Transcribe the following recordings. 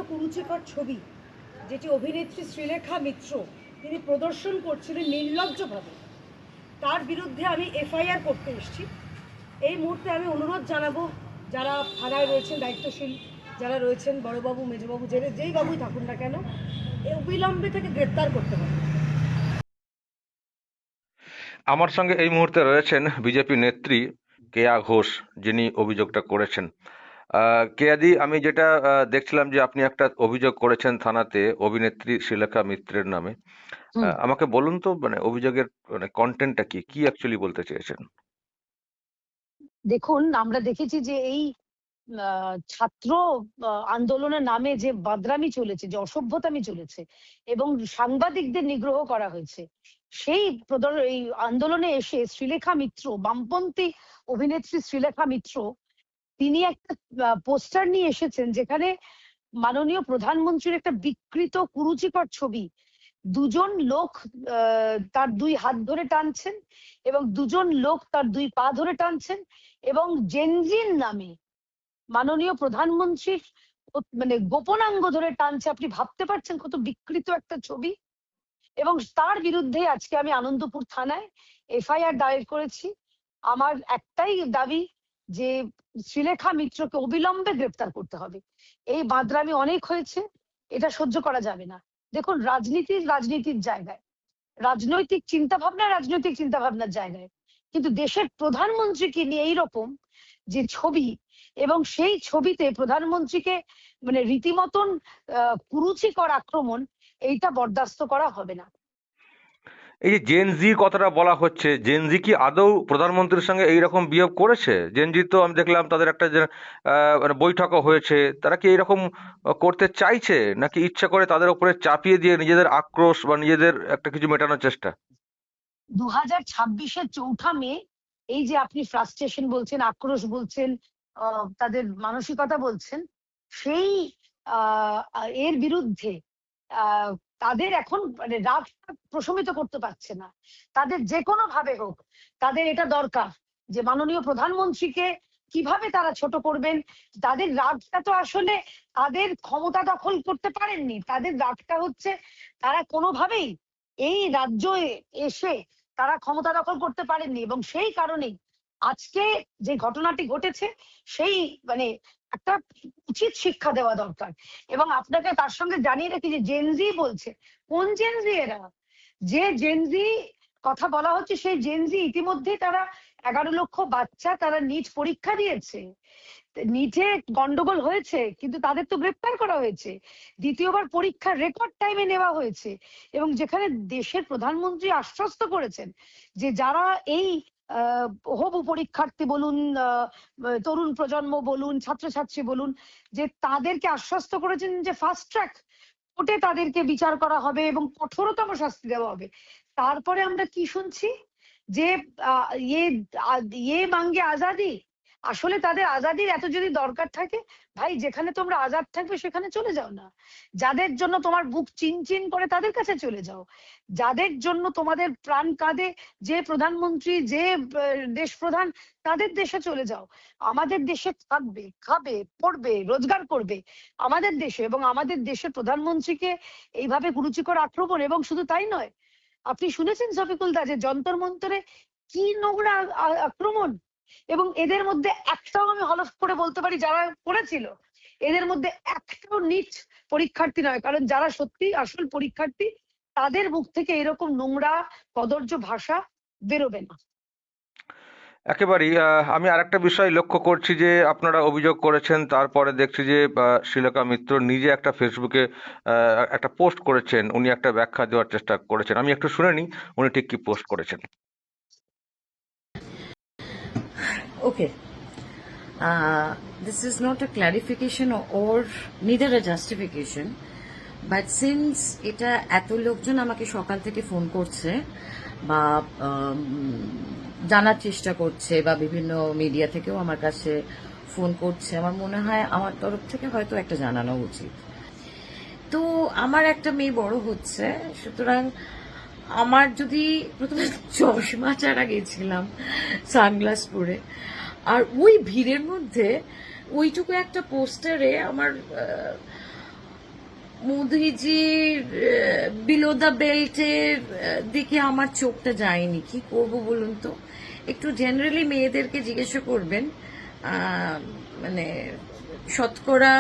কুরুচিকর ছবি যেটি অভিনেত্রী শ্রীলেখা মিত্র তিনি প্রদর্শন করছিলেন নির্লজ্জভাবে, তার বিরুদ্ধে আমি এফআইআর করতে এসেছি। এই মুহূর্তে আমি অনুরোধ জানাবো যারা থানায় রয়েছেন দায়িত্বশীল, যারা রয়েছেন বড়বাবু মেজবাবু যেই বাবুই থাকুন না কেন, অবিলম্বে থেকে গ্রেপ্তার করতে হবে। আমার সঙ্গে এই মুহূর্তে রয়েছেন বিজেপি নেত্রী কেয়া ঘোষ, যিনি অভিযোগটা করেছেন। কেয়াদি, আমি যেটা দেখছিলাম যে আপনি একটা অভিযোগ করেছেন থানাতে অভিনেত্রী শ্রীলেখা মিত্রের নামে। আমাকে বলুন তো, মানে অভিযোগের কন্টেন্টটা কি কি অ্যাকচুয়ালি বলতে চেয়েছেন? দেখুন, আমরা দেখেছি যে এই ছাত্র আন্দোলনের নামে যে বাদরামি চলেছে, যে অসভ্যতামি চলেছে এবং সাংবাদিকদের নিগ্রহ করা হয়েছে, সেই এই আন্দোলনে এসে শ্রীলেখা মিত্র, বামপন্থী অভিনেত্রী শ্রীলেখা মিত্র, তিনি একটা পোস্টার নিয়ে এসেছেন যেখানে মাননীয় প্রধানমন্ত্রীর একটা বিকৃত কুরুচিকর ছবি, দুজন লোক তার দুই হাত ধরে টানছেন এবং দুজন লোক তার দুই পা ধরে টানছেন এবং জেনজির নামে মাননীয় প্রধানমন্ত্রীর মানে গোপনাঙ্গ ধরে টানছে। আপনি ভাবতে পারছেন কত বিকৃত একটা ছবি? এবং তার বিরুদ্ধে আজকে আমি আনন্দপুর থানায় এফআইআর দায়ের করেছি। আমার একটাই দাবি যে শ্রীলেখা মিত্রকে অবিলম্বে গ্রেপ্তার করতে হবে। এই বাদরামি অনেক হয়েছে, এটা সহ্য করা যাবে না। দেখুন, রাজনীতির জায়গায়, রাজনৈতিক চিন্তা ভাবনার জায়গায়, কিন্তু দেশের প্রধানমন্ত্রীকে নিয়ে এইরকম যে ছবি এবং সেই ছবিতে প্রধানমন্ত্রীকে মানে রীতিমতন কুরুচিকর আক্রমণ, এইটা বরদাস্ত করা হবে না। এই যে জেনজি কথাটা বলা হচ্ছে, জেনজি কি আদৌ প্রধানমন্ত্রীর সঙ্গে এইরকম বিহেভ করেছে? জেনজি তো আমি দেখলাম তাদের একটা যে মানে বৈঠকও হয়েছে, তারা কি এইরকম করতে চাইছে নাকি ইচ্ছা করে তাদের উপরে চাপিয়ে দিয়ে নিজেদের আক্রোশ বা নিজেদের একটা কিছু মেটানোর চেষ্টা? 2026-এর 4 মে এই যে আপনি ফ্রাস্ট্রেশন বলছেন, আক্রোশ বলছেন, তাদের মানসিকতা বলছেন, সেই এর বিরুদ্ধে তাদের এখন মানে রাগ প্রশমিত করতে পারছে না। তাদের যে কোনো ভাবে হোক, তাদের এটা দরকার যে মাননীয় প্রধানমন্ত্রীকে কিভাবে তারা ছোট করবেন। তাদের রাগটা তো আসলে তাদের ক্ষমতা দখল করতে পারেননি, তাদের রাগটা হচ্ছে তারা কোনোভাবেই এই রাজ্য এসে তারা ক্ষমতা দখল করতে পারেননি এবং সেই কারণেই আজকে যে ঘটনাটি ঘটেছে সেই মানে একটা উচিত শিক্ষা দেওয়া দরকার। এবং আপনাকে তার সঙ্গে জানিয়ে রাখি যে জেনজি বলছে, কোন জেনজি এরা? যে জেনজি কথা বলা হচ্ছে সেই জেনজি ইতিমধ্যে তারা 11 লক্ষ বাচ্চা তারা নিট পরীক্ষা দিয়েছে, নিটে গন্ডগোল হয়েছে কিন্তু তাদের তো গ্রেপ্তার করা হয়েছে, দ্বিতীয়বার পরীক্ষার রেকর্ড টাইমে নেওয়া হয়েছে এবং যেখানে দেশের প্রধানমন্ত্রী আশ্বস্ত করেছেন যে যারা এই হবু পরীক্ষার্থী বলুন, তরুণ প্রজন্ম বলুন, ছাত্রছাত্রী বলুন, যে তাদেরকে আশ্বস্ত করেছেন যে ফাস্ট ট্র্যাক কোর্টে তাদেরকে বিচার করা হবে এবং কঠোরতম শাস্তি দেওয়া হবে। তারপরে আমরা কি শুনছি যে ইয়ে মাঙ্গে আজাদি। আসলে তাদের আজাদির এত যদি দরকার থাকে, ভাই যেখানে তোমরা আজাদ থাকবে সেখানে চলে যাও না। যাদের জন্য তোমার বুক চিনচিন করে তাদের কাছে চলে যাও। যাদের জন্য তোমাদের প্রাণ কাঁদে, যে প্রধানমন্ত্রী, যে দেশ প্রধান, তাদের দেশে চলে যাও। আমাদের দেশে থাকবে, খাবে, পড়বে, রোজগার করবে আমাদের দেশে এবং আমাদের দেশের প্রধানমন্ত্রীকে এইভাবে কুরুচিকর আক্রমণ। এবং শুধু তাই নয়, আপনি শুনেছেন শফিকুল দা যে যন্তর মন্তরে কি নোংরা আক্রমণ, এবং এদের মধ্যে একটাও আমি হলফ করে বলতে পারি যারা করেছিল এদের মধ্যে একটাও নিট পরীক্ষার্থী নয়, কারণ যারা সত্যি আসল পরীক্ষার্থী তাদের মুখ থেকে এরকম নোংরা কদর্য ভাষা বেরোবে না। একেবারেই। আমি আরেকটা বিষয় লক্ষ্য করছি যে আপনারা অভিযোগ করেছেন, তারপরে দেখছি যে শ্রীলেখা মিত্র নিজে একটা ফেসবুকে একটা পোস্ট করেছেন, উনি একটা ব্যাখ্যা দেওয়ার চেষ্টা করেছেন। আমি একটু শুনে নিই উনি ঠিক কি পোস্ট করেছেন। Okay. This is not a clarification or neither a justification, but since এটা এত লোকজন আমাকে সকাল থেকে ফোন করছে বা জানার চেষ্টা করছে বা বিভিন্ন মিডিয়া থেকেও আমার কাছে ফোন করছে, আমার মনে হয় আমার তরফ থেকে হয়তো একটা জানানো উচিত। তো আমার একটা মেয়ে বড় হচ্ছে, সুতরাং আমার যদি প্রথমে চশমা ছাড়া গেছিলাম সানগ্লাস পরে, আর ওই ভিড়ের মধ্যে ওইটুকু একটা পোস্টারে আমার মোদিজির বিলো দ্য বেল্টের দিকে আমার চোখটা যায়নি। কি করব বলুন তো? একটু জেনারেলি মেয়েদেরকে জিজ্ঞাসা করবেন, মানে শতকরা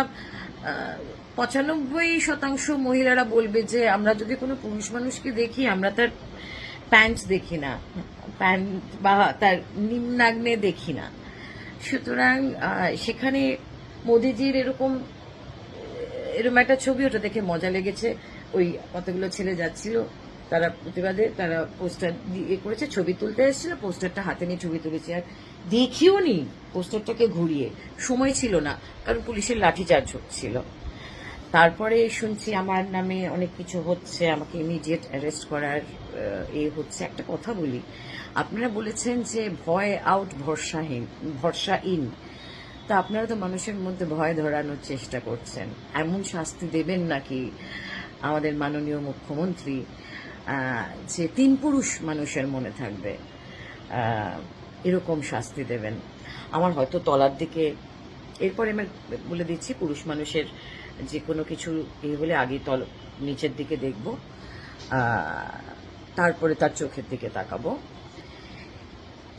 95% মহিলারা বলবে যে আমরা যদি কোনো পুরুষ মানুষকে দেখি আমরা তার প্যান্ট দেখি না, প্যান্ট বা তার নিম্নাগ্নে দেখি না। সুতরাং সেখানে মোদিজির এরকম একটা ছবি, ওটা দেখে মজা লেগেছে। ওই কতগুলো ছেলে যাচ্ছিল, তারা প্রতিবাদে তারা পোস্টার দিয়ে করেছে, ছবি তুলতে এসেছিল, পোস্টারটা হাতে নিয়ে ছবি তুলেছে। আর দেখিও নি পোস্টারটাকে ঘুরিয়ে, সময় ছিল না, কারণ পুলিশের লাঠিচার্জ হচ্ছিল। তারপরে শুনছি আমার নামে অনেক কিছু হচ্ছে, আমাকে ইমিডিয়েট অ্যারেস্ট করার হচ্ছে। একটা কথা বলি, আপনারা বলেছেন যে ভয় আউট ভরসা ইন। তা আপনারা তো মানুষের মধ্যে ভয় ধরানোর চেষ্টা করছেন। এমন শাস্তি দেবেন নাকি আমাদের মাননীয় মুখ্যমন্ত্রী যে 3 পুরুষ মানুষের মনে থাকবে, এরকম শাস্তি দেবেন? আমার হয়তো তলার দিকে, এরপরে আমি বলে দিচ্ছি, পুরুষ মানুষের যে কোনো কিছু হলে আগে নিচের দিকে দেখব, তারপরে তার চোখের দিকে তাকাবো।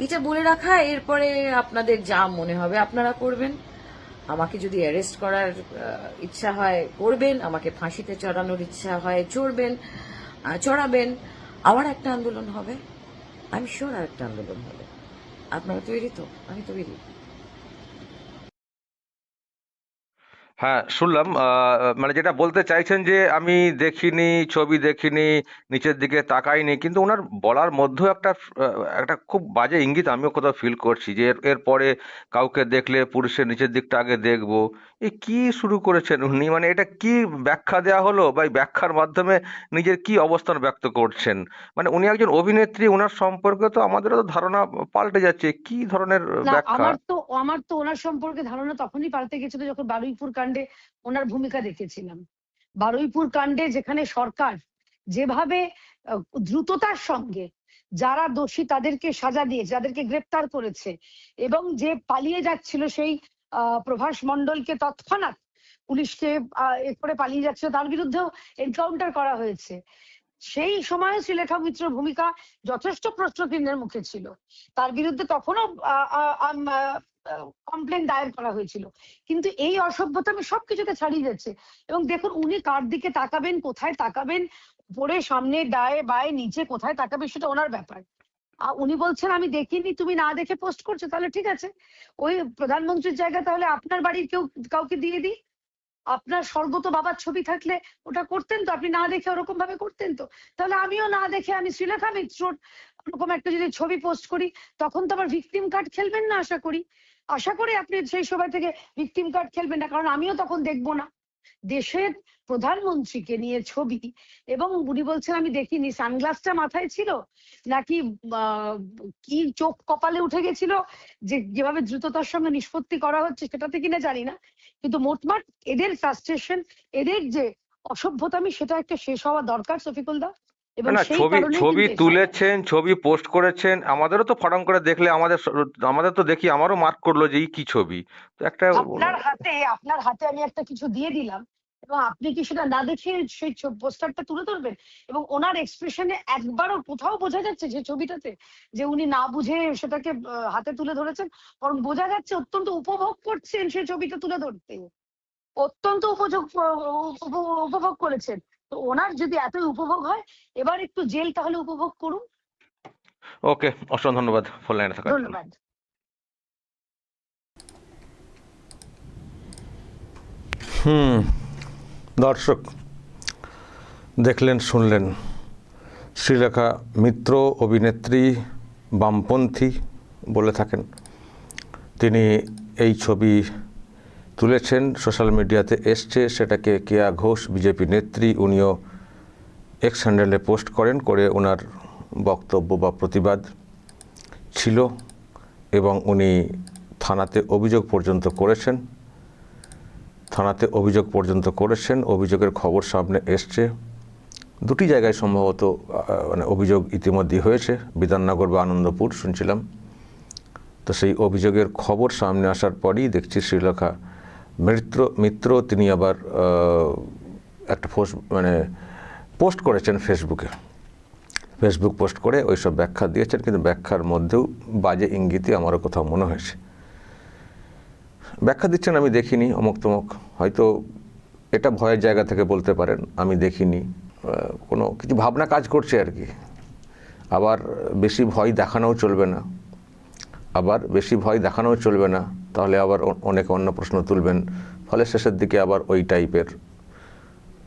এটা বলে রাখা, এরপরে আপনাদের যা মনে হবে আপনারা করবেন। আমাকে যদি অ্যারেস্ট করার ইচ্ছা হয় করবেন, আমাকে ফাঁসিতে চড়ানোর ইচ্ছা হয় চড়াবেন। আবার একটা আন্দোলন হবে, আমি শিওর আর একটা আন্দোলন হবে। আপনারা তৈরি তো? আমি তৈরি। হ্যাঁ, শুনলাম। মানে যেটা বলতে চাইছেন যে আমি দেখিনি, ছবি দেখিনি, নিচের দিকে তাকাইনি, কিন্তু ওনার বলার মধ্যেও একটা খুব বাজে ইঙ্গিত আমিও কোথাও ফিল করছি যে এরপরে কাউকে দেখলে পুরুষের নিচের দিকটা আগে দেখবো। কি শুরু করেছেন উনি? মানে এটা কি ব্যাখ্যা দেওয়া হলো, বা এই ব্যাখ্যার মাধ্যমে নিজের কি অবস্থান ব্যক্ত করছেন? মানে উনি একজন অভিনেত্রী, ওনার সম্পর্কে তো আমাদেরও তো ধারণা পাল্টে যাচ্ছে। কি ধরনের না, ব্যাখ্যা? আমার তো ওনার সম্পর্কে ধারণা তখনই পাল্টে গেছিল যখন বারুইপুর কাণ্ডে ওনার ভূমিকা দেখেছিলাম। বারুইপুর কাণ্ডে যেখানে সরকার যেভাবে দ্রুততার সঙ্গে যারা দোষী তাদেরকে সাজা দিয়েছে, যাদেরকে গ্রেপ্তার করেছে, এবং যে পালিয়ে যাচ্ছিল সেই প্রভাস মণ্ডলকে তৎক্ষণাৎ পুলিশকে করে পালিয়ে যাচ্ছিল, তার বিরুদ্ধেও এনকাউন্টার করা হয়েছে। সেই সময় শ্রীলেখা মিত্রর ভূমিকা যথেষ্ট প্রশ্নচিহ্নের মুখে ছিল। তার বিরুদ্ধে তখনও কমপ্লেন দায়ের করা হয়েছিল। কিন্তু এই অসভ্যতা আমি সবকিছুকে ছাড়িয়ে যাচ্ছে। এবং দেখুন উনি কার দিকে তাকাবেন, কোথায় তাকাবেন, উপরে, সামনে, ডায়ে বায়ে, নিচে কোথায় তাকাবে সেটা ওনার ব্যাপার। উনি বলছেন আমি দেখিনি, তুমি না দেখে পোস্ট করছো, তাহলে ঠিক আছে, ওই প্রধানমন্ত্রীর জায়গা তাহলে আপনার বাড়ির কাউকে দিয়ে দিই। আপনার স্বর্গত বাবার ছবি থাকলে ওটা করতেন তো, আপনি না দেখে ওরকম ভাবে করতেন তো। তাহলে আমিও না দেখে আমি শ্রীলেখা মিত্রর ওরকম একটা যদি ছবি পোস্ট করি, তখন তো আবার ভিকটিম কার্ড খেলবেন না। আশা করি আপনি সেই সময় থেকে ভিকটিম কার্ড খেলবেন না, কারণ আমিও তখন দেখবো না। দেশের প্রধানমন্ত্রীকে নিয়ে ছবি, এবং উনি বলছেন আমি দেখিনি, সানগ্লাসটা মাথায় ছিল নাকি কি চোখ কপালে উঠে গেছিল, যেভাবে দ্রুততার সঙ্গে নিষ্পত্তি করা হচ্ছে সেটাতে কিনা জানি না। কিন্তু মোটমাট এদের ফ্রাস্ট্রেশন, এদের যে অসভ্যতামি, সেটা একটা শেষ হওয়া দরকার শফিকুল দা। এবং না, সেই ছবি কারণে ছবি তুলেছেন, ছবি পোস্ট করেছেন, আমাদেরও তো ফটাং করে দেখলে আমাদের তো দেখি, আমারও মার্ক করলো যে কি ছবি। তো একটা আপনার হাতে আমি একটা কিছু দিয়ে দিলাম, এবং আপনি কি সেটা না দেখে সেই পোস্টারটা তুলে ধরবেন? এবং ওনার এক্সপ্রেশনে একবারও কোথাও বোঝা যাচ্ছে যে ছবিটাতে যে উনি না বুঝে সেটাকে হাতে তুলে ধরেছেন, বরং বোঝা যাচ্ছে অত্যন্ত উপভোগ করছেন সেই ছবিটা তুলে ধরতে, অত্যন্ত উপভোগ করেছেন। তো ওনার যদি এতই উপভোগ হয়, এবার একটু জেল তাহলে উপভোগ করুন। ওকে, অসংখ্য ধন্যবাদ ফোন লাইনে থাকার জন্য। ধন্যবাদ। দর্শক দেখলেন, শুনলেন, শ্রীলেখা মিত্র অভিনেত্রী, বামপন্থী বলে থাকেন, তিনি এই ছবি তুলেছেন, সোশ্যাল মিডিয়াতে এসছে, সেটাকে কেয়া ঘোষ বিজেপি নেত্রী, উনিও এক্স হ্যান্ডেলে পোস্ট করেন, করে ওনার বক্তব্য বা প্রতিবাদ ছিল, এবং উনি থানাতে অভিযোগ পর্যন্ত করেছেন। অভিযোগের খবর সামনে এসছে, 2টি জায়গায় সম্ভবত মানে অভিযোগ ইতিমধ্যে হয়েছে, বিধাননগর বা আনন্দপুর শুনছিলাম। তো সেই অভিযোগের খবর সামনে আসার পরই দেখছি শ্রীলেখা মিত্র তিনি আবার একটা পোস্ট করেছেন ফেসবুক পোস্ট করে ওইসব ব্যাখ্যা দিয়েছেন, কিন্তু ব্যাখ্যার মধ্যেও বাজে ইঙ্গিতে আমারও কোথাও মনে হয়েছে। ব্যাখ্যা দিচ্ছেন আমি দেখিনি, অমুক তমুক, হয়তো এটা ভয়ের জায়গা থেকে বলতে পারেন, আমি দেখিনি, কোনো কিছু ভাবনা কাজ করছে আর কি। আবার বেশি ভয় দেখানোও চলবে না, তাহলে আবার অনেকে অন্য প্রশ্ন তুলবেন, ফলে শেষের দিকে আবার ওই টাইপের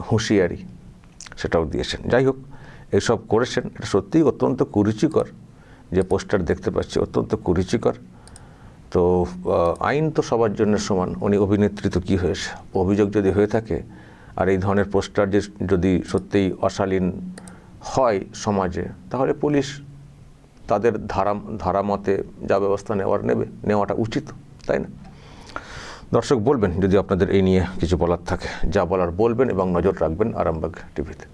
হুঁশিয়ারি সেটাও দিয়েছেন। যাই হোক, এইসব করেছেন, এটা সত্যিই অত্যন্ত কুরুচিকর। যে পোস্টার দেখতে পাচ্ছি অত্যন্ত কুরুচিকর। তো আইন তো সবার জন্য সমান। উনি অভিনেত্রী তো কী হয়েছে, অভিযোগ যদি হয়ে থাকে আর এই ধরনের পোস্টার যদি সত্যিই অশালীন হয় সমাজে, তাহলে পুলিশ তাদের ধারা মতে যা ব্যবস্থা নেওয়াটা উচিত, তাই না? দর্শক বলবেন যদি আপনাদের এই নিয়ে কিছু বলার থাকে, যা বলার বলবেন এবং নজর রাখবেন আরামবাগ টিভিতে।